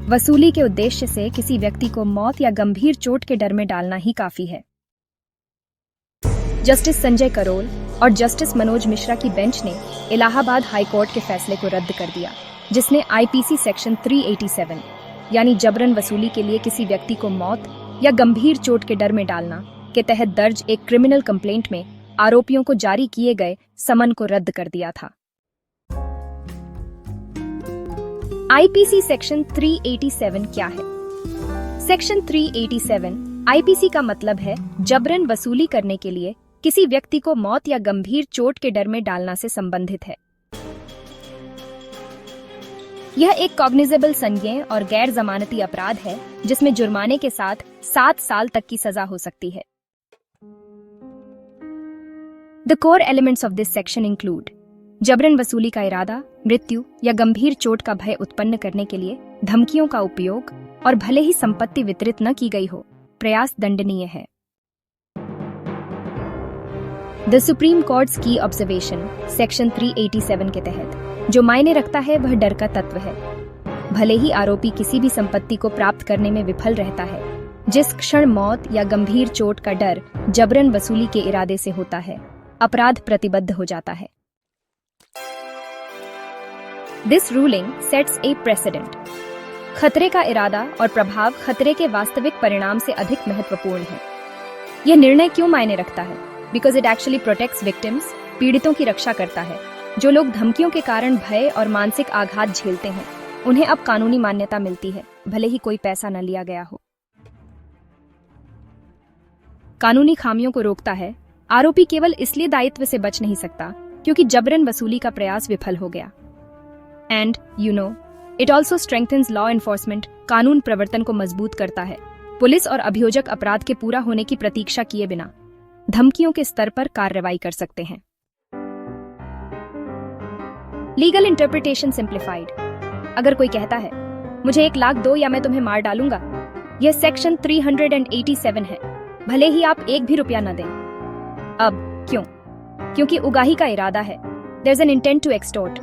वसूली के उद्देश्य से किसी व्यक्ति को मौत या गंभीर चोट के डर में डालना ही काफी है। जस्टिस संजय करोल और जस्टिस मनोज मिश्रा की बेंच ने इलाहाबाद हाई कोर्ट के फैसले को रद्द कर दिया, जिसने आईपीसी सेक्शन 387 यानी जबरन वसूली के लिए किसी व्यक्ति को मौत या गंभीर चोट के डर में डालना के तहत दर्ज एक क्रिमिनल कंप्लेंट में आरोपियों को जारी किए गए समन को रद्द कर दिया था। आईपीसी सेक्शन 387 क्या है? सेक्शन 387 आईपीसी का मतलब है जबरन वसूली करने के लिए किसी व्यक्ति को मौत या गंभीर चोट के डर में डालना से संबंधित है। यह एक कॉग्निजेबल संज्ञेय और गैर जमानती अपराध है जिसमें जुर्माने के साथ 7 साल तक की सजा हो सकती है। The core elements of this section include जबरन वसूली का इरादा, मृत्यु या गंभीर चोट का भय उत्पन्न करने के लिए धमकियों का उपयोग और भले ही संपत्ति वितरित न की गई हो, प्रयास दंडनीय है। द सुप्रीम कोर्ट्स की ऑब्जर्वेशन सेक्शन 387 के तहत जो मायने रखता है वह डर का तत्व है। भले ही आरोपी किसी भी संपत्ति को प्राप्त करने में विफल रहता है, जिस क्षण मौत या गंभीर चोट का डर जबरन वसूली के इरादे से होता है, अपराध प्रतिबद्ध हो जाता है। This ruling sets A president. खतरे का इरादा और प्रभाव खतरे के वास्तविक परिणाम से अधिक महत्वपूर्ण है। यह निर्णय क्यों मायने रखता है? Because it actually protects victims, पीड़ितों की रक्षा करता है। जो लोग धमकियों के कारण भय और मानसिक आघात झेलते हैं, उन्हें अब कानूनी मान्यता मिलती है, भले ही कोई पैसा न लिया गया हो। कानूनी खामियों को रोकता है। आरोपी केवल इसलिए दायित्व से बच नहीं सकता क्योंकि जबरन वसूली का प्रयास विफल हो गया। And it also strengthens law enforcement. कानून प्रवर्तन को मजबूत करता है। पुलिस और अभियोजक अपराध के पूरा होने की प्रतीक्षा किए बिना धमकियों के स्तर पर कार्रवाई कर सकते हैं। Legal interpretation simplified. अगर कोई कहता है मुझे 1 लाख दो या मैं तुम्हें मार डालूंगा, यह सेक्शन 387 है, भले ही आप 1 भी रुपया न दें। अब क्यों? क्योंकि उगाही का इरादा है। There is an intent to extort.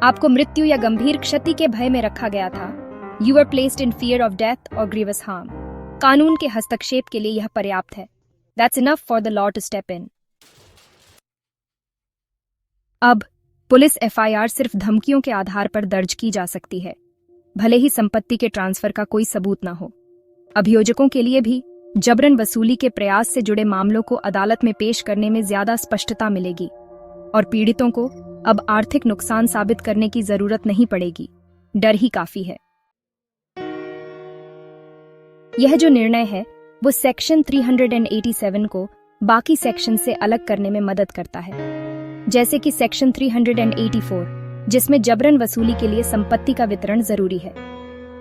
आपको मृत्यु या गंभीर क्षति के भय में रखा गया था। You are placed in fear of death और ग्रीवस हार्म। कानून के हस्तक्षेप के लिए यह पर्याप्त है। That's enough for the law to step in. अब पुलिस एफआईआर सिर्फ धमकियों के आधार पर दर्ज की जा सकती है, भले ही संपत्ति के ट्रांसफर का कोई सबूत न हो। अभियोजकों के लिए भी जबरन वसूली के प्रयास से जुड़े मामलों को अदालत में पेश करने में ज्यादा स्पष्टता मिलेगी और पीड़ितों को अब आर्थिक नुकसान साबित करने की जरूरत नहीं पड़ेगी। डर ही काफी है। यह जो निर्णय है वो सेक्शन 387 को बाकी सेक्शन से अलग करने में मदद करता है, जैसे कि सेक्शन 384 जिसमें जबरन वसूली के लिए संपत्ति का वितरण जरूरी है।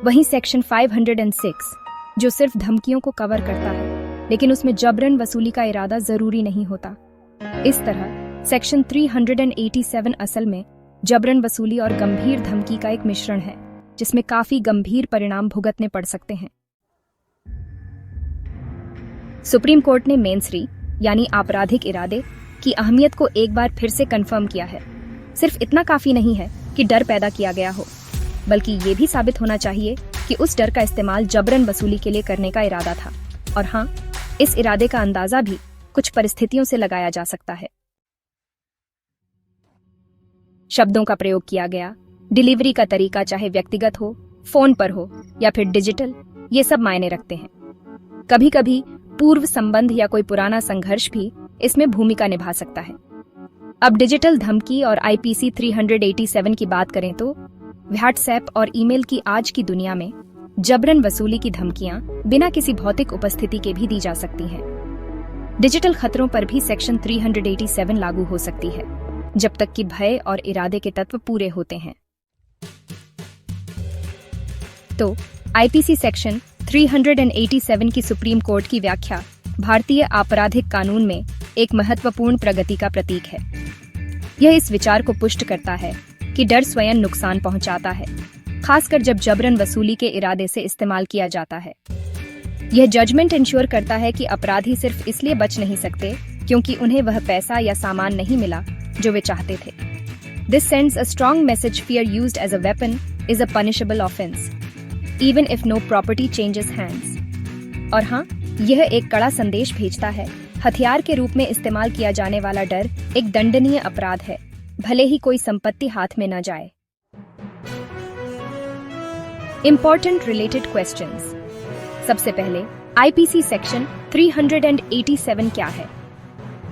वहीं सेक्शन 506 जो सिर्फ धमकियों को कवर करता है, लेकिन उसमें जबरन वसूली का इरादा जरूरी नहीं होता। इस तरह सेक्शन 387 असल में जबरन वसूली और गंभीर धमकी का एक मिश्रण है, जिसमें काफी गंभीर परिणाम भुगतने पड़ सकते हैं। सुप्रीम कोर्ट ने मेंसरी यानी आपराधिक इरादे की अहमियत को एक बार फिर से कंफर्म किया है। सिर्फ इतना काफी नहीं है कि डर पैदा किया गया हो, बल्कि ये भी साबित होना चाहिए कि उस डर का इस्तेमाल जबरन वसूली के लिए करने का इरादा था। और हाँ, इस इरादे का अंदाजा भी कुछ परिस्थितियों से लगाया जा सकता है। शब्दों का प्रयोग किया गया, डिलीवरी का तरीका चाहे व्यक्तिगत हो, फोन पर हो या फिर डिजिटल, ये सब मायने रखते हैं। कभी कभी पूर्व संबंध या कोई पुराना संघर्ष भी इसमें भूमिका निभा सकता है। अब डिजिटल धमकी और आईपीसी 387 की बात करें तो व्हाट्सएप और ईमेल की आज की दुनिया में जबरन वसूली की धमकियां बिना किसी भौतिक उपस्थिति के भी दी जा सकती हैं। डिजिटल खतरों पर भी सेक्शन 387 लागू हो सकती है, जब तक कि भय और इरादे के तत्व पूरे होते हैं। तो आईपीसी सेक्शन 387 की सुप्रीम कोर्ट की व्याख्या भारतीय आपराधिक कानून में एक महत्वपूर्ण प्रगति का प्रतीक है। यह इस विचार को पुष्ट करता है कि डर स्वयं नुकसान पहुंचाता है, खासकर जब जबरन वसूली के इरादे से इस्तेमाल किया जाता है। यह जजमेंट इंश्योर करता है कि अपराधी सिर्फ इसलिए बच नहीं सकते क्योंकि उन्हें वह पैसा या सामान नहीं मिला जो वे चाहते थे। This sends a strong message: fear used as a weapon is a punishable offense. even if no property changes hands. और हाँ, यह एक कड़ा संदेश भेजता है, हथियार के रूप में इस्तेमाल किया जाने वाला डर एक दंडनीय अपराध है, भले ही कोई संपत्ति हाथ में न जाए। Important related questions. सबसे पहले, आईपीसी सेक्शन 387 क्या है?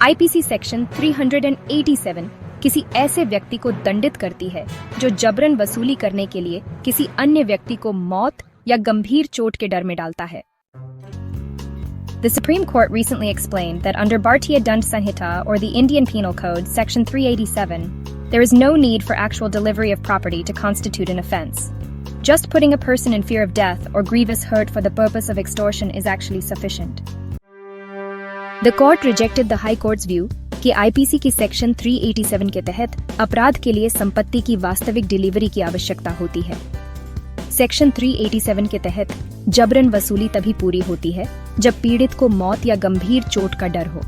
आईपीसी सेक्शन 387 किसी ऐसे व्यक्ति को दंडित करती है जो जबरन वसूली करने के लिए किसी अन्य व्यक्ति को मौत या गंभीर चोट के डर में डालता है। The Supreme Court recently explained that under Bharatiya Dand Sanhita or the Indian Penal Code, Section 387, there is no need for actual delivery of property to constitute an offense. Just putting a person in fear of death or grievous hurt for the purpose of extortion is actually sufficient. The court rejected the High Court's view कि IPC की section 387 के तहत अपराध के लिए संपत्ति की वास्तविक डिलीवरी की आवश्यकता होती है। सेक्शन 387 के तहत जबरन वसूली तभी पूरी होती है जब पीड़ित को मौत या गंभीर चोट का डर हो।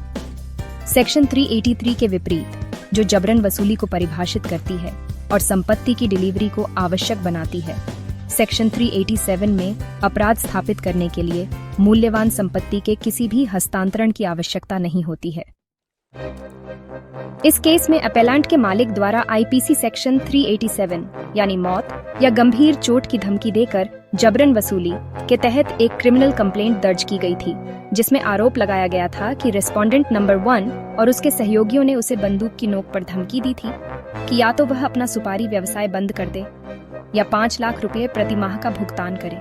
सेक्शन 383 के विपरीत, जो जबरन वसूली को परिभाषित करती है और संपत्ति की डिलीवरी को आवश्यक बनाती है, सेक्शन 387 में अपराध स्थापित करने के लिए मूल्यवान संपत्ति के किसी भी हस्तांतरण की आवश्यकता नहीं होती है। इस केस में अपेलेंट के मालिक द्वारा आईपीसी सेक्शन 387 यानी मौत या गंभीर चोट की धमकी देकर जबरन वसूली के तहत एक क्रिमिनल कंप्लेंट दर्ज की गई थी, जिसमें आरोप लगाया गया था कि रेस्पोंडेंट नंबर 1 और उसके सहयोगियों ने उसे बंदूक की नोक पर धमकी दी थी कि या तो वह अपना सुपारी व्यवसाय बंद कर दे या 5 लाख रुपए प्रति माह का भुगतान करे।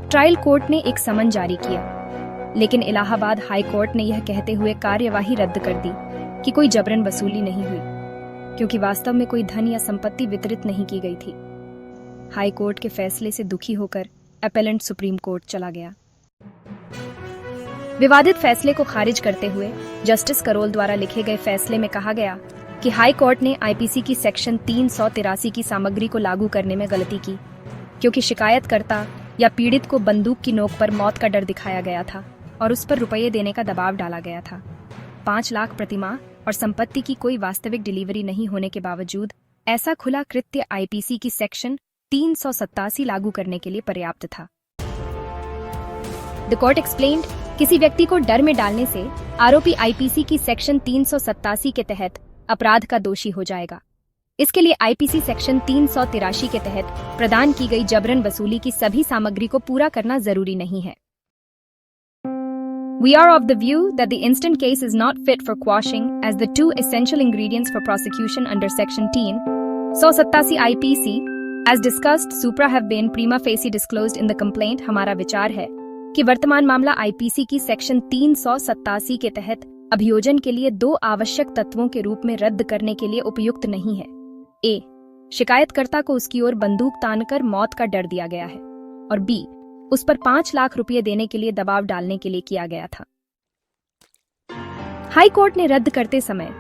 ट्रायल कोर्ट ने एक समन जारी किया, लेकिन इलाहाबाद हाई कोर्ट ने यह कहते हुए कार्यवाही रद्द कर दी कि कोई जबरन वसूली नहीं हुई, क्योंकि वास्तव में कोई धन या संपत्ति वितरित नहीं की गई थी। हाई कोर्ट के फैसले से दुखी होकर अपेलेंट सुप्रीम कोर्ट चला गया। विवादित फैसले को खारिज करते हुए जस्टिस करोल द्वारा लिखे गए फैसले में कहा गया कि हाई कोर्ट ने आईपीसी की सेक्शन 383 की सामग्री को लागू करने में गलती की, क्योंकि शिकायतकर्ता या पीड़ित को बंदूक की नोक पर मौत का डर दिखाया गया था और उस पर रुपये देने का दबाव डाला गया था। 5 लाख प्रतिमाह और संपत्ति की कोई वास्तविक डिलीवरी नहीं होने के बावजूद ऐसा खुला कृत्य आईपीसी की सेक्शन 387 लागू करने के लिए पर्याप्त था। द कोर्ट एक्सप्लेन्ड, किसी व्यक्ति को डर में डालने से आरोपी आईपीसी की सेक्शन 387 के तहत अपराध का दोषी हो जाएगा। इसके लिए आईपीसी सेक्शन 383 के तहत प्रदान की गई जबरन वसूली की सभी सामग्री को पूरा करना जरूरी नहीं है। We are of the view that the instant case is not fit for quashing, as the 2 essential ingredients for prosecution under section 387 IPC, as discussed, supra have been prima facie disclosed in the complaint। हमारा विचार है कि वर्तमान मामला IPC की section 387 के तहत अभियोजन के लिए 2 आवश्यक तत्वों के रूप में रद्द करने के लिए उपयुक्त नहीं है। ए, शिकायतकर्ता को उसकी ओर बंदूक तानकर मौत का डर दिया गया है, और बी, उस पर 5 लाख रुपए देने के लिए दबाव डालने के लिए किया गया था। हाई कोर्ट ने रद्द करते समय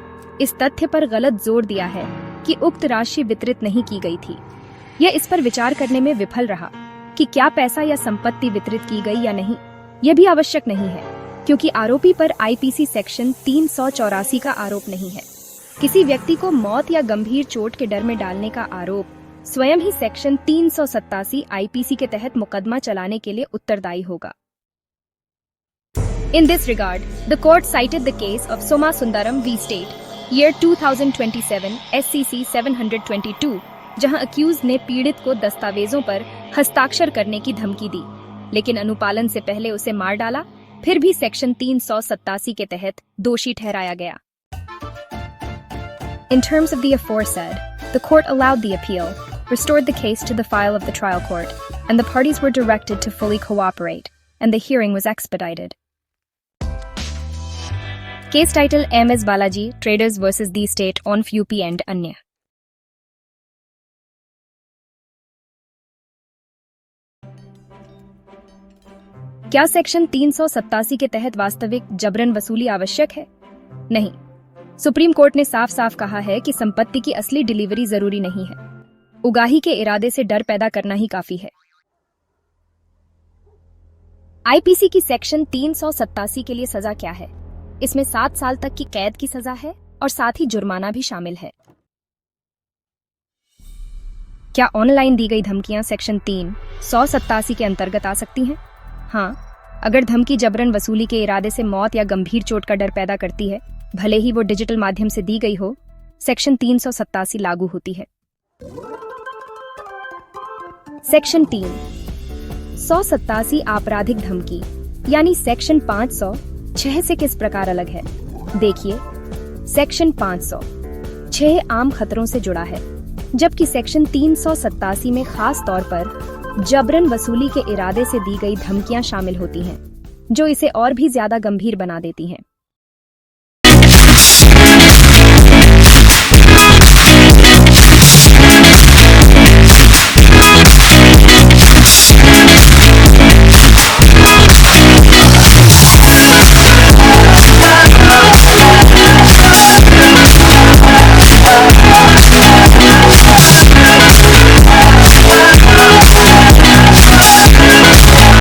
इस तथ्य पर गलत जोर दिया है कि उक्त राशि वितरित नहीं की गई थी। यह इस पर विचार करने में विफल रहा कि क्या पैसा या संपत्ति वितरित की गई या नहीं। यह भी आवश्यक नहीं है, क्योंकि आरोपी पर आईपीसी सेक्शन 384 का आरोप नहीं है। किसी व्यक्ति को मौत या गंभीर चोट के डर में डालने का आरोप स्वयं ही सेक्शन 387 आईपीसी के तहत मुकदमा चलाने के लिए उत्तरदायी होगा। In this regard, the court cited the case of Soma Sundaram v. State, year 2027, SCC 722, जहां अक्यूज ने पीड़ित को दस्तावेजों पर हस्ताक्षर करने की धमकी दी, लेकिन अनुपालन से पहले उसे मार डाला, फिर भी सेक्शन 387 के तहत दोषी ठहराया गया। In terms of the aforesaid, the court allowed the appeal, restored the case to the file of the trial court, and the parties were directed to fully cooperate, and the hearing was expedited. Case title M.S. Balaji, Traders vs. the State on UP and अन्य। क्या section 387 के तहत वास्तविक जबरन वसूली आवश्यक है? नहीं। सुप्रीम कोर्ट ने साफ साफ कहा है कि संपत्ति की असली डिलीवरी जरूरी नहीं है। उगाही के इरादे से डर पैदा करना ही काफी है। आईपीसी की सेक्शन 387 के लिए सजा क्या है? इसमें 7 साल तक की कैद की सजा है और साथ ही जुर्माना भी शामिल है। क्या ऑनलाइन दी गई धमकियां सेक्शन 387 के अंतर्गत आ सकती हैं? हाँ, अगर धमकी जबरन वसूली के इरादे से मौत या गंभीर चोट का डर पैदा करती है, भले ही वो डिजिटल माध्यम से दी गई हो, सेक्शन 387 लागू होती है। सेक्शन 387 आपराधिक धमकी यानी सेक्शन 506 से किस प्रकार अलग है? देखिए, सेक्शन 506 आम खतरों से जुड़ा है, जबकि सेक्शन 387 में खास तौर पर जबरन वसूली के इरादे से दी गई धमकियां शामिल होती हैं, जो इसे और भी ज्यादा गंभीर बना देती हैं।